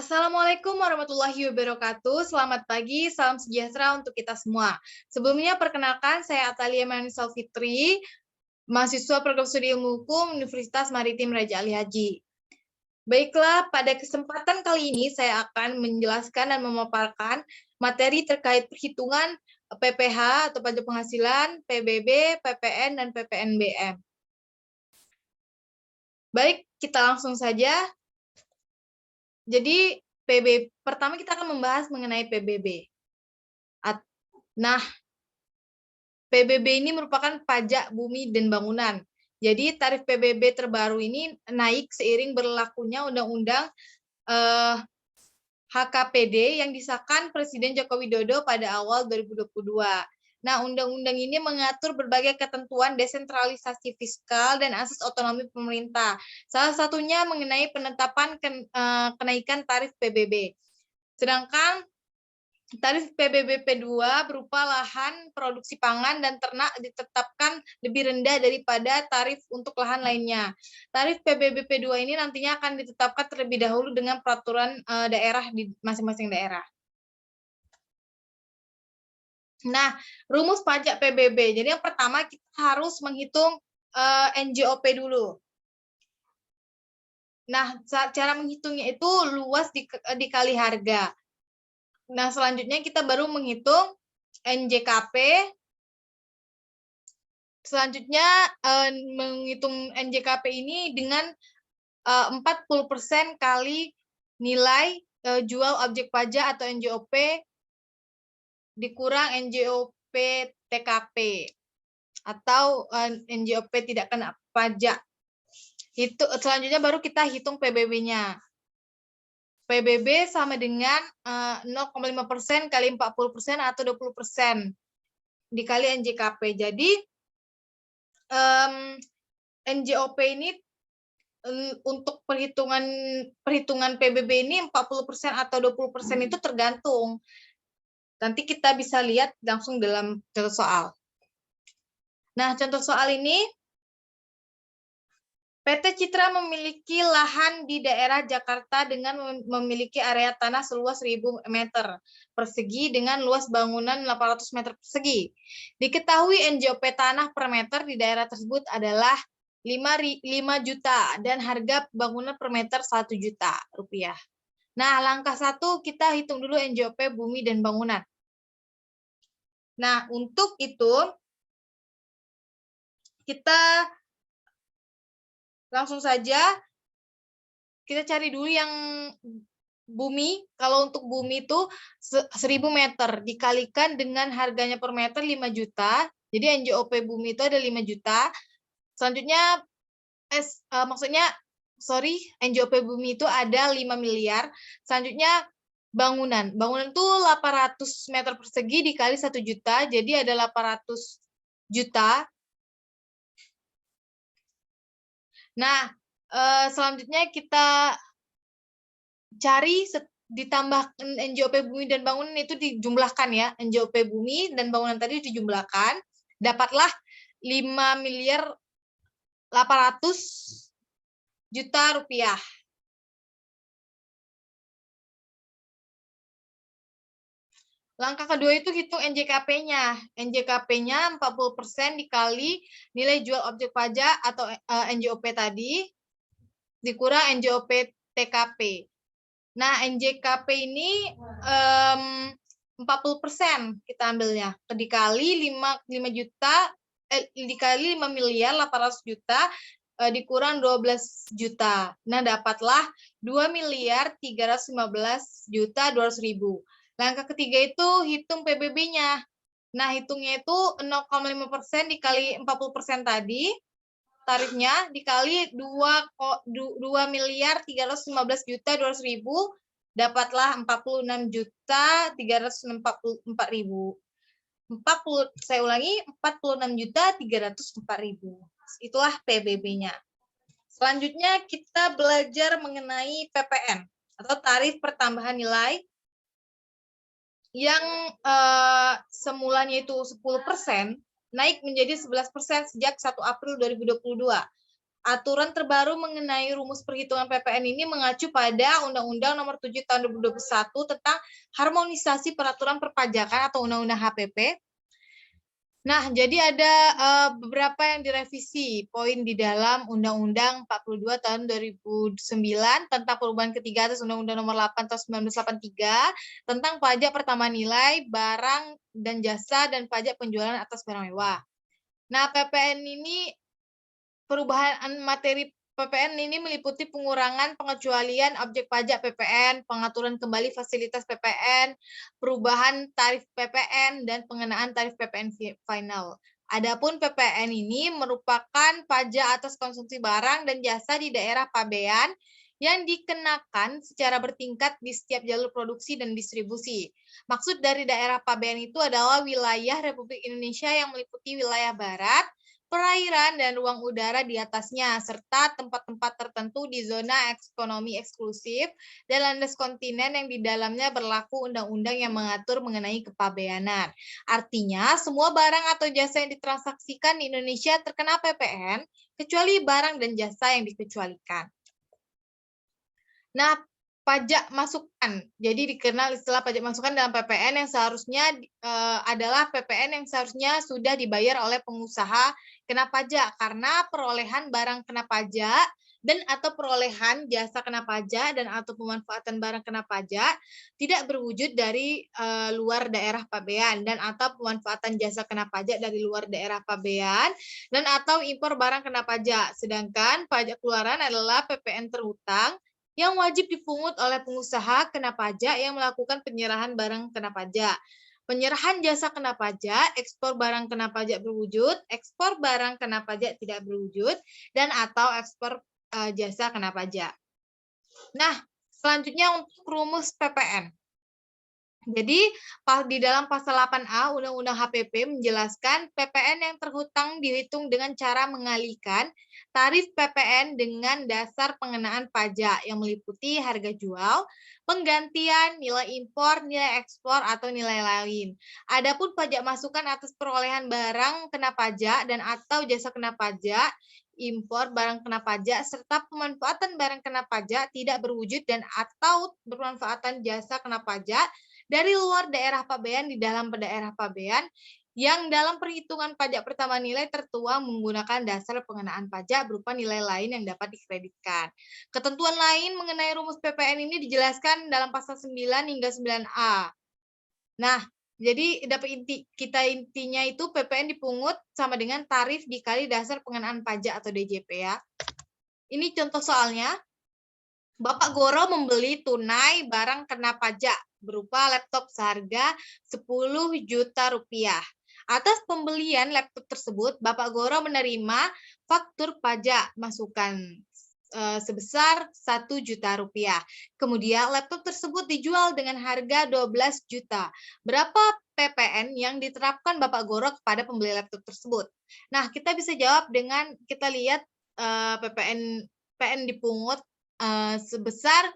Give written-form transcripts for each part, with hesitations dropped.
Assalamualaikum warahmatullahi wabarakatuh. Selamat pagi, salam sejahtera untuk kita semua. Sebelumnya, perkenalkan saya Atalia Manisal Fitri, mahasiswa program studi ilmu hukum Universitas Maritim Raja Ali Haji. Baiklah, pada kesempatan kali ini saya akan menjelaskan dan memaparkan materi terkait perhitungan PPh atau pajak penghasilan, PBB, PPN, dan PPNBM. Baik, kita langsung saja. Jadi, pertama kita akan membahas mengenai PBB. Nah, PBB ini merupakan pajak bumi dan bangunan. Jadi, tarif PBB terbaru ini naik seiring berlakunya Undang-Undang HKPD yang disahkan Presiden Joko Widodo pada awal 2022. Nah, undang-undang ini mengatur berbagai ketentuan desentralisasi fiskal dan asas otonomi pemerintah. Salah satunya mengenai penetapan kenaikan tarif PBB. Sedangkan tarif PBB P2 berupa lahan produksi pangan dan ternak ditetapkan lebih rendah daripada tarif untuk lahan lainnya. Tarif PBB P2 ini nantinya akan ditetapkan terlebih dahulu dengan peraturan daerah di masing-masing daerah. Nah, rumus pajak PBB. Jadi yang pertama kita harus menghitung NJOP dulu. Nah, cara menghitungnya itu luas dikali harga. Nah, selanjutnya kita baru menghitung NJKP. Selanjutnya menghitung NJKP ini dengan 40% kali nilai jual objek pajak atau NJOP dikurang NJOP TKP atau NJOP tidak kena pajak. Itu selanjutnya baru kita hitung PBB-nya. PBB sama dengan 0,5% kali 40% atau 20% dikali NJKP. Jadi NJOP ini untuk perhitungan PBB ini 40% atau 20% itu tergantung. Nanti kita bisa lihat langsung dalam contoh soal. Nah, contoh soal ini, PT Citra memiliki lahan di daerah Jakarta dengan memiliki area tanah seluas 1.000 meter persegi dengan luas bangunan 800 meter persegi. Diketahui NJOP tanah per meter di daerah tersebut adalah 5 juta dan harga bangunan per meter 1 juta rupiah. Nah, langkah 1 kita hitung dulu NJOP bumi dan bangunan. Nah, untuk itu kita langsung saja kita cari dulu yang bumi. Kalau untuk bumi itu 1.000 meter dikalikan dengan harganya per meter 5 juta. Jadi NJOP bumi itu ada 5 juta. Selanjutnya NJOP bumi itu ada 5 miliar. Selanjutnya bangunan. Bangunan itu 800 meter persegi dikali 1 juta, jadi ada 800 juta. Nah, selanjutnya kita cari ditambah NJOP bumi dan bangunan itu dijumlahkan ya. NJOP bumi dan bangunan tadi dijumlahkan, dapatlah 5 miliar 800 juta rupiah. Langkah kedua itu hitung NJKP-nya. NJKP-nya 40% dikali nilai jual objek pajak atau NJOP tadi, dikurang NJOP TKP. Nah, NJKP ini 40% kita ambilnya. Dikali 5 juta, dikali 5 miliar 800 juta, dikurang 12 juta. Nah, dapatlah 2 miliar 315 juta 200.000. Langkah ketiga itu hitung PBB-nya. Nah, hitungnya itu 0,5% dikali 40% tadi, tarifnya dikali 2 miliar 315 juta 200.000, dapatlah 46 juta 344.000. Saya ulangi, 46 juta 304.000. Itulah PBB-nya. Selanjutnya kita belajar mengenai PPN atau tarif pertambahan nilai yang semulanya itu 10% naik menjadi 11% sejak 1 April 2022. Aturan terbaru mengenai rumus perhitungan PPN ini mengacu pada Undang-Undang Nomor 7 Tahun 2021 tentang harmonisasi peraturan perpajakan atau Undang-Undang HPP. Nah, jadi ada beberapa yang direvisi poin di dalam Undang-Undang 42 tahun 2009 tentang perubahan ketiga atas Undang-Undang Nomor 8 tahun 1983 tentang pajak pertama nilai barang dan jasa dan pajak penjualan atas barang mewah. Nah, PPN ini perubahan materi PPN ini meliputi pengurangan pengecualian objek pajak PPN, pengaturan kembali fasilitas PPN, perubahan tarif PPN, dan pengenaan tarif PPN final. Adapun PPN ini merupakan pajak atas konsumsi barang dan jasa di daerah pabean yang dikenakan secara bertingkat di setiap jalur produksi dan distribusi. Maksud dari daerah pabean itu adalah wilayah Republik Indonesia yang meliputi wilayah barat, perairan dan ruang udara di atasnya, serta tempat-tempat tertentu di zona ekonomi eksklusif dan landas kontinen yang di dalamnya berlaku undang-undang yang mengatur mengenai kepabeanan. Artinya, semua barang atau jasa yang ditransaksikan di Indonesia terkena PPN, kecuali barang dan jasa yang dikecualikan. Nah, pajak masukan. Jadi dikenal istilah pajak masukan dalam PPN yang seharusnya adalah PPN yang seharusnya sudah dibayar oleh pengusaha kena pajak karena perolehan barang kena pajak dan atau perolehan jasa kena pajak dan atau pemanfaatan barang kena pajak tidak berwujud dari luar daerah pabean dan atau pemanfaatan jasa kena pajak dari luar daerah pabean dan atau impor barang kena pajak. Sedangkan pajak keluaran adalah PPN terhutang yang wajib dipungut oleh pengusaha kena pajak yang melakukan penyerahan barang kena pajak. Penyerahan jasa kena pajak, ekspor barang kena pajak berwujud, ekspor barang kena pajak tidak berwujud, dan atau ekspor jasa kena pajak. Nah, selanjutnya untuk rumus PPN. Jadi, di dalam pasal 8A Undang-Undang HPP menjelaskan PPN yang terhutang dihitung dengan cara mengalihkan tarif PPN dengan dasar pengenaan pajak yang meliputi harga jual, penggantian, nilai impor, nilai ekspor, atau nilai lain. Adapun pajak masukan atas perolehan barang kena pajak dan atau jasa kena pajak, impor barang kena pajak, serta pemanfaatan barang kena pajak tidak berwujud dan atau bermanfaatan jasa kena pajak dari luar daerah pabean di dalam daerah pabean yang dalam perhitungan pajak pertama nilai tertuang menggunakan dasar pengenaan pajak berupa nilai lain yang dapat dikreditkan. Ketentuan lain mengenai rumus PPN ini dijelaskan dalam pasal 9 hingga 9A. Nah, jadi intinya itu PPN dipungut sama dengan tarif dikali dasar pengenaan pajak atau DJP ya. Ini contoh soalnya. Bapak Goro membeli tunai barang kena pajak berupa laptop seharga 10 juta rupiah. Atas pembelian laptop tersebut, Bapak Goro menerima faktur pajak masukan sebesar 1 juta rupiah. Kemudian laptop tersebut dijual dengan harga 12 juta. Berapa PPN yang diterapkan Bapak Goro kepada pembeli laptop tersebut? Nah, kita bisa jawab dengan kita lihat PPN dipungut sebesar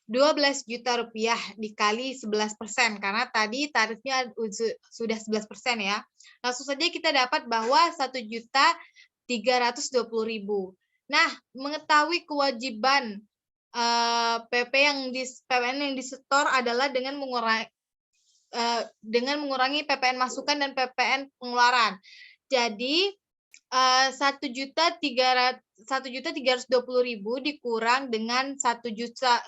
12 juta rupiah dikali 11% karena tadi tarifnya sudah 11% ya. Langsung saja kita dapat bahwa 1.320.000. Nah, mengetahui kewajiban PPN yang disetor adalah dengan mengurangi PPN masukan dan PPN pengeluaran. Jadi 1.320.000 dikurang dengan 1 juta.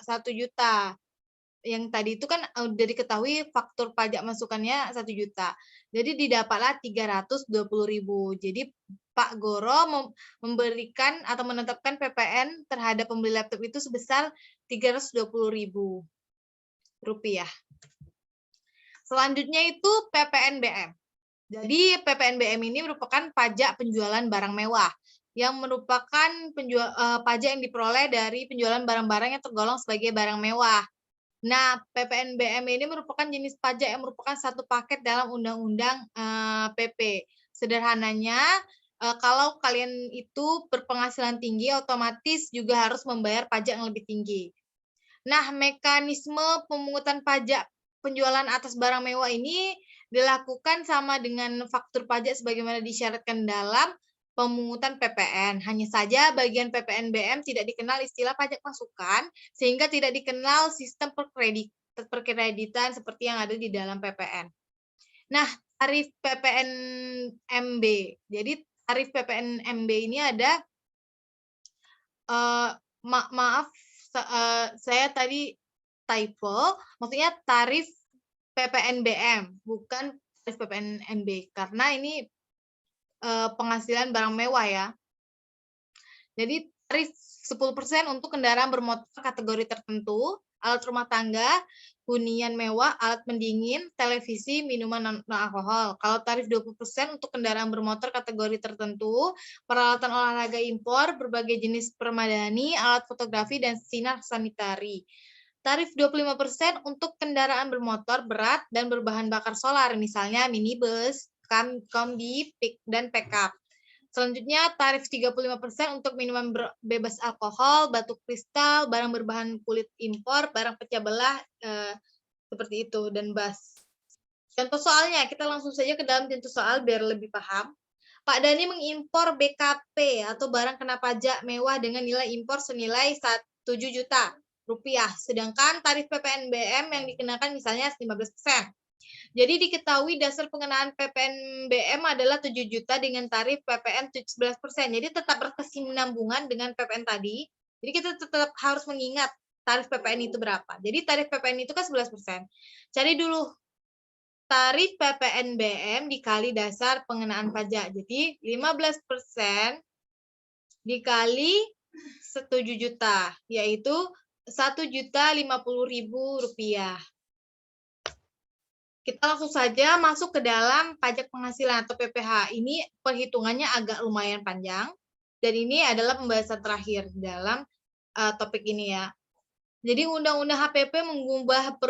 Yang tadi itu kan udah diketahui faktur pajak masukannya 1 juta. Jadi didapatlah 320.000. Jadi Pak Goro memberikan atau menetapkan PPN terhadap pembeli laptop itu sebesar 320.000 rupiah. Selanjutnya itu PPNBM. Jadi PPNBM ini merupakan pajak penjualan barang mewah yang merupakan pajak yang diperoleh dari penjualan barang-barang yang tergolong sebagai barang mewah. Nah, PPNBM ini merupakan jenis pajak yang merupakan satu paket dalam Undang-Undang PP. Sederhananya, kalau kalian itu berpenghasilan tinggi, otomatis juga harus membayar pajak yang lebih tinggi. Nah, mekanisme pemungutan pajak penjualan atas barang mewah ini dilakukan sama dengan faktur pajak sebagaimana disyaratkan dalam pemungutan PPN. Hanya saja bagian PPNBM tidak dikenal istilah pajak masukan, sehingga tidak dikenal sistem perkreditan seperti yang ada di dalam PPN. Nah, tarif PPNMB. Jadi tarif PPNMB ini ada, maaf, saya tadi typo, maksudnya tarif PPNBM, bukan tarif PPNMB, karena ini penghasilan barang mewah ya. Jadi tarif 10% untuk kendaraan bermotor kategori tertentu, alat rumah tangga, hunian mewah, alat pendingin, televisi, minuman non-alkohol. Kalau tarif 20% untuk kendaraan bermotor kategori tertentu, peralatan olahraga impor, berbagai jenis permadani, alat fotografi, dan sinar sanitari. Tarif 25% untuk kendaraan bermotor berat dan berbahan bakar solar, misalnya minibus, kombi, dan pickup. Selanjutnya, tarif 35% untuk minuman bebas alkohol, batu kristal, barang berbahan kulit impor, barang pecah belah, seperti itu, dan bas. Contoh soalnya, kita langsung saja ke dalam contoh soal biar lebih paham. Pak Dani mengimpor BKP atau barang kena pajak mewah dengan nilai impor senilai 7 juta rupiah, sedangkan tarif PPNBM yang dikenakan misalnya 15%. Jadi diketahui dasar pengenaan PPNBM adalah 7 juta dengan tarif PPN 11%. Jadi tetap berkesinambungan dengan PPN tadi. Jadi kita tetap harus mengingat tarif PPN itu berapa. Jadi tarif PPN itu kan 11%. Cari dulu tarif PPNBM dikali dasar pengenaan pajak. Jadi 15% dikali 7 juta, yaitu 1.050.000 rupiah. Kita langsung saja masuk ke dalam pajak penghasilan atau PPH. Ini perhitungannya agak lumayan panjang, dan ini adalah pembahasan terakhir dalam topik ini ya. Jadi Undang-Undang HPP mengubah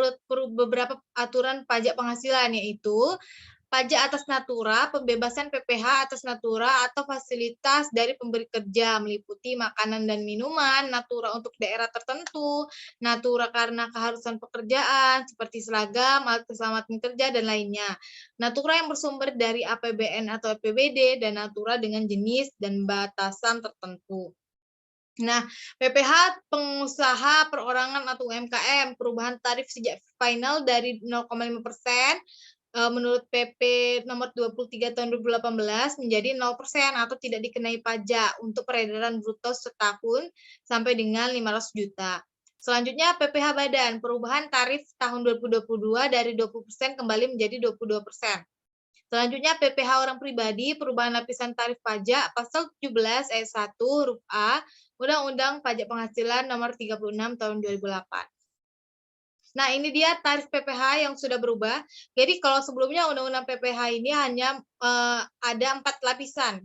beberapa aturan pajak penghasilan, yaitu pajak atas natura, pembebasan PPH atas natura atau fasilitas dari pemberi kerja meliputi makanan dan minuman, natura untuk daerah tertentu, natura karena keharusan pekerjaan seperti seragam, alat keselamatan kerja, dan lainnya. Natura yang bersumber dari APBN atau APBD, dan natura dengan jenis dan batasan tertentu. Nah, PPH pengusaha perorangan atau UMKM, perubahan tarif sejak final dari 0,5% menurut PP nomor 23 tahun 2018 menjadi 0% atau tidak dikenai pajak untuk peredaran bruto setahun sampai dengan 500 juta. Selanjutnya PPH badan, perubahan tarif tahun 2022 dari 20% kembali menjadi 22%. Selanjutnya PPH orang pribadi, perubahan lapisan tarif pajak pasal 17 ayat 1 huruf A Undang-Undang Pajak Penghasilan nomor 36 tahun 2008. Nah, ini dia tarif PPH yang sudah berubah. Jadi kalau sebelumnya Undang-Undang PPH ini hanya ada 4 lapisan,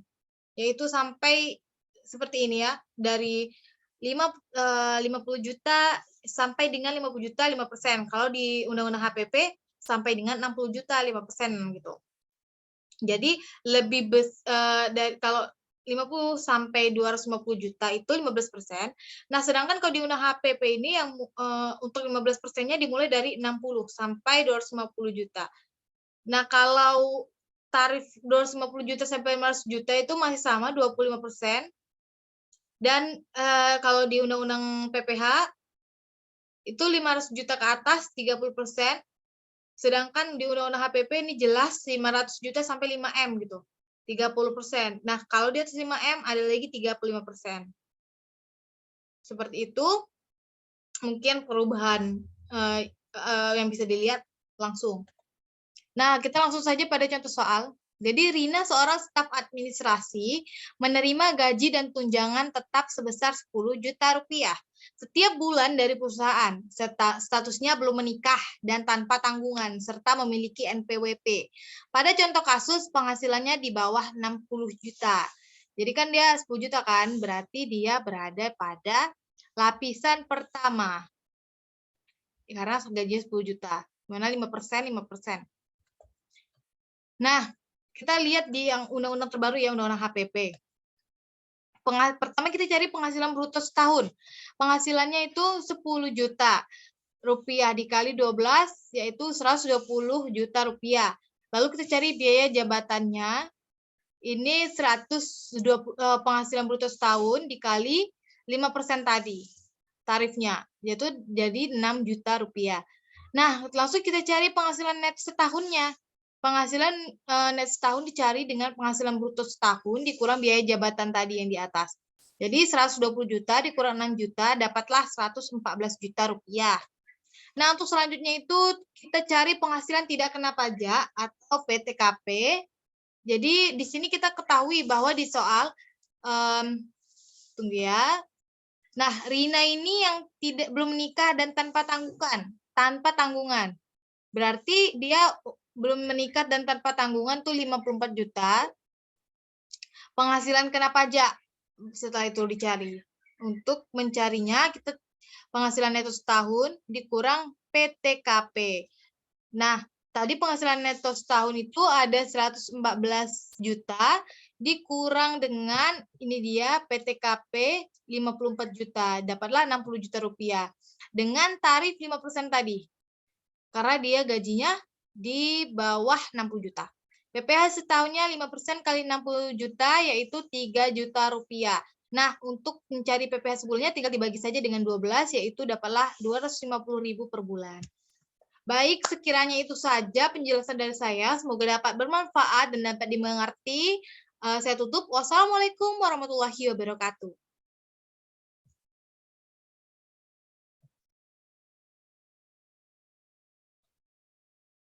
yaitu sampai seperti ini ya, dari 50 juta sampai dengan 50 juta 5%. Kalau di Undang-Undang HPP sampai dengan 60 juta 5% gitu. Jadi lebih dari kalau 50 sampai 250 juta itu 15%. Nah, sedangkan kalau di Undang HPP ini yang untuk 15%-nya dimulai dari 60 sampai 250 juta. Nah, kalau tarif 250 juta sampai 500 juta itu masih sama 25%. Dan kalau di Undang-Undang PPH itu 500 juta ke atas 30%. Sedangkan di Undang-Undang HPP ini jelas 500 juta sampai 5M gitu. 30%. Nah, kalau di atas 5M ada lagi 35%. Seperti itu mungkin perubahan yang bisa dilihat langsung. Nah, kita langsung saja pada contoh soal. Jadi Rina seorang staf administrasi menerima gaji dan tunjangan tetap sebesar 10 juta rupiah setiap bulan dari perusahaan, serta statusnya belum menikah dan tanpa tanggungan, serta memiliki NPWP. Pada contoh kasus penghasilannya di bawah 60 juta. Jadi kan dia 10 juta kan, berarti dia berada pada lapisan pertama. Karena gajinya 10 juta. Mana 5%, 5%. Nah, kita lihat di yang undang-undang terbaru ya, Undang-Undang HPP. Pertama kita cari penghasilan bruto setahun. Penghasilannya itu 10 juta rupiah dikali 12 yaitu 120 juta rupiah. Lalu kita cari biaya jabatannya ini 120 penghasilan bruto setahun dikali 5% tadi tarifnya, yaitu jadi 6 juta rupiah. Nah, langsung kita cari penghasilan net setahunnya. Penghasilan net setahun dicari dengan penghasilan bruto setahun dikurang biaya jabatan tadi yang di atas. Jadi 120 juta dikurang 6 juta, dapatlah 114 juta rupiah. Nah, untuk selanjutnya itu kita cari penghasilan tidak kena pajak atau PTKP. Jadi di sini kita ketahui bahwa di soal, tunggu ya. Nah, Rina ini yang belum menikah dan tanpa tanggungan. Berarti dia belum menikah dan tanpa tanggungan tuh 54 juta. Penghasilan kena pajak setelah itu dicari. Untuk mencarinya kita penghasilan neto setahun dikurang PTKP. Nah, tadi penghasilan neto setahun itu ada 114 juta dikurang dengan ini dia PTKP 54 juta, dapatlah 60 juta rupiah dengan tarif 5% tadi. Karena dia gajinya di bawah 60 juta. PPh setahunnya 5% kali 60 juta yaitu 3 juta rupiah. Nah, untuk mencari PPh sebulannya tinggal dibagi saja dengan 12 yaitu dapatlah 250.000 per bulan. Baik, sekiranya itu saja penjelasan dari saya. Semoga dapat bermanfaat dan dapat dimengerti. Saya tutup. Wassalamualaikum warahmatullahi wabarakatuh.